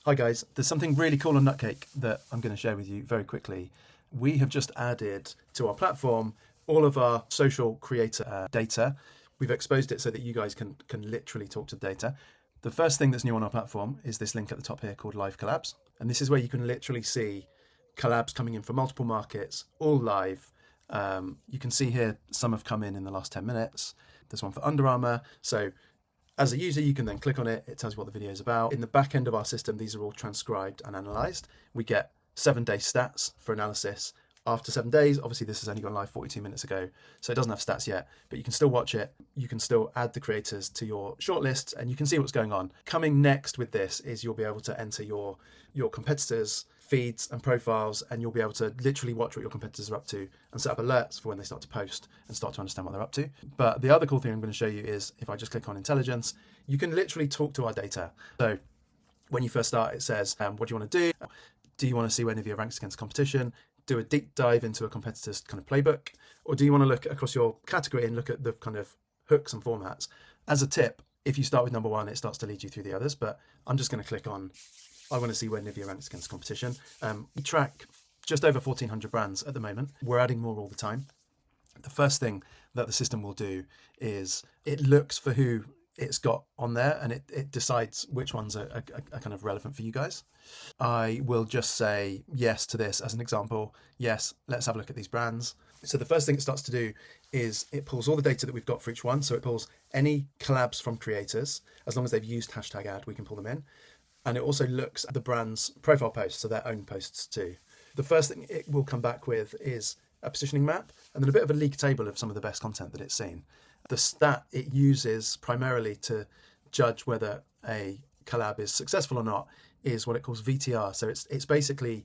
Hi guys, there's something really cool on Nutcake that I'm going to share with you very quickly. We have just added to our platform all of our social creator data. We've exposed it so that you guys can literally talk to the data. The first thing that's new on our platform is this link at the top here called Live Collabs. And this is where you can literally see collabs coming in from multiple markets, all live. You can see here some have come in the last 10 minutes. There's one for Under Armour. So as a user, you can then click on it. It tells you what the video is about. In the back end of our system, these are all transcribed and analyzed. We get 7-day stats for analysis. After 7 days, obviously this has only gone live 42 minutes ago, so it doesn't have stats yet, but you can still watch it. You can still add the creators to your shortlist and you can see what's going on. Coming next with this is you'll be able to enter your competitors' feeds and profiles, and you'll be able to literally watch what your competitors are up to and set up alerts for when they start to post and start to understand what they're up to. But the other cool thing I'm going to show you is if I just click on intelligence, you can literally talk to our data. So when you first start, it says, what do you want to do? Do you want to see where Nivea ranks against competition? Do a deep dive into a competitor's kind of playbook? Or do you want to look across your category and look at the kind of hooks and formats? As a tip, if you start with number one, it starts to lead you through the others, but I'm just going to click on, I want to see where Nivea ranks against competition. We track just over 1,400 brands at the moment. We're adding more all the time. The first thing that the system will do is it looks for who it's got on there and it decides which ones are kind of relevant for you guys. I will just say yes to this as an example. Yes, let's have a look at these brands. So the first thing it starts to do is it pulls all the data that we've got for each one. So it pulls any collabs from creators. As long as they've used #ad, we can pull them in. And it also looks at the brand's profile posts, so their own posts too. The first thing it will come back with is a positioning map and then a bit of a league table of some of the best content that it's seen. The stat it uses primarily to judge whether a collab is successful or not is what it calls VTR. So it's basically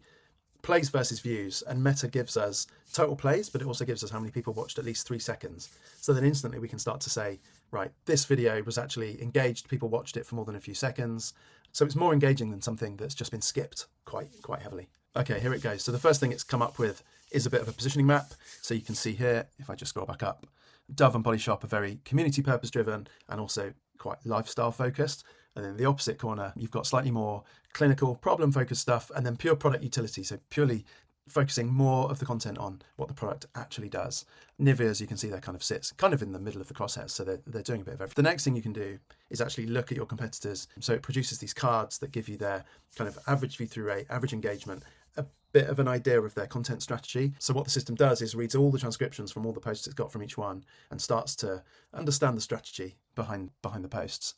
plays versus views, and Meta gives us total plays, but it also gives us how many people watched at least 3 seconds. So then instantly we can start to say, right, this video was actually engaged, people watched it for more than a few seconds. So it's more engaging than something that's just been skipped quite heavily. Okay, here it goes. So the first thing it's come up with is a bit of a positioning map. So you can see here, if I just scroll back up, Dove and Body Shop are very community purpose driven and also quite lifestyle focused. And then in the opposite corner, you've got slightly more clinical problem focused stuff and then pure product utility. So purely focusing more of the content on what the product actually does. Nivea, as you can see, there kind of sits kind of in the middle of the crosshairs. So they're doing a bit of everything. The next thing you can do is actually look at your competitors. So it produces these cards that give you their kind of average view-through rate, average engagement, a bit of an idea of their content strategy. So what the system does is reads all the transcriptions from all the posts it's got from each one and starts to understand the strategy behind the posts.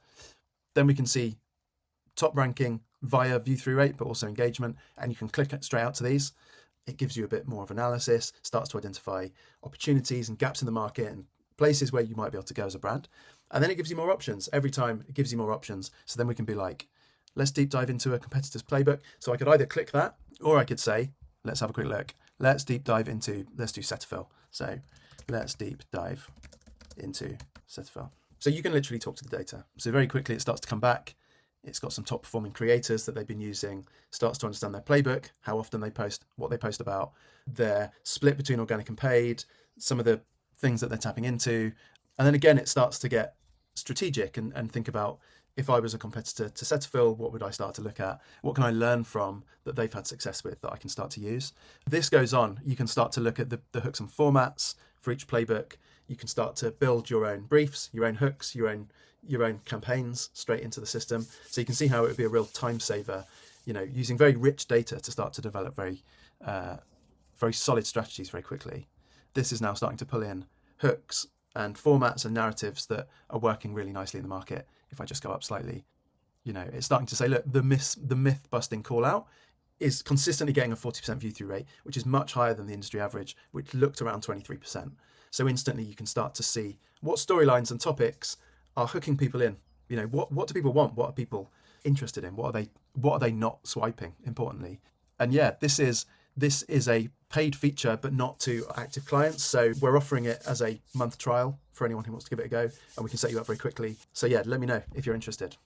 Then we can see top ranking via view-through rate, but also engagement, and you can click it straight out to these. It gives you a bit more of analysis, starts to identify opportunities and gaps in the market and places where you might be able to go as a brand. And then it gives you more options. Every time it gives you more options. So then we can be like, let's deep dive into a competitor's playbook. So I could either click that, or I could say, let's have a quick look. Let's deep dive into, let's do Cetaphil. So let's deep dive into Cetaphil. So you can literally talk to the data. So very quickly it starts to come back. It's got some top performing creators that they've been using, starts to understand their playbook, how often they post, what they post about, their split between organic and paid, some of the things that they're tapping into. And then again, it starts to get strategic and think about, if I was a competitor to Cetaphil, what would I start to look at? What can I learn from that they've had success with that I can start to use? This goes on. You can start to look at the hooks and formats for each playbook. You can start to build your own briefs, your own hooks, your own campaigns straight into the system. So you can see how it would be a real time saver, using very rich data to start to develop very solid strategies very quickly. This is now starting to pull in hooks and formats and narratives that are working really nicely in the market. If I just go up slightly, it's starting to say, look, the myth busting call out is consistently getting a 40% view through rate, which is much higher than the industry average, which looked around 23%. So instantly you can start to see what storylines and topics are hooking people in. What do people want? What are people interested in? What are they not swiping, importantly? And yeah, this is a paid feature, but not to active clients. So we're offering it as a month trial for anyone who wants to give it a go, and we can set you up very quickly. So yeah, let me know if you're interested.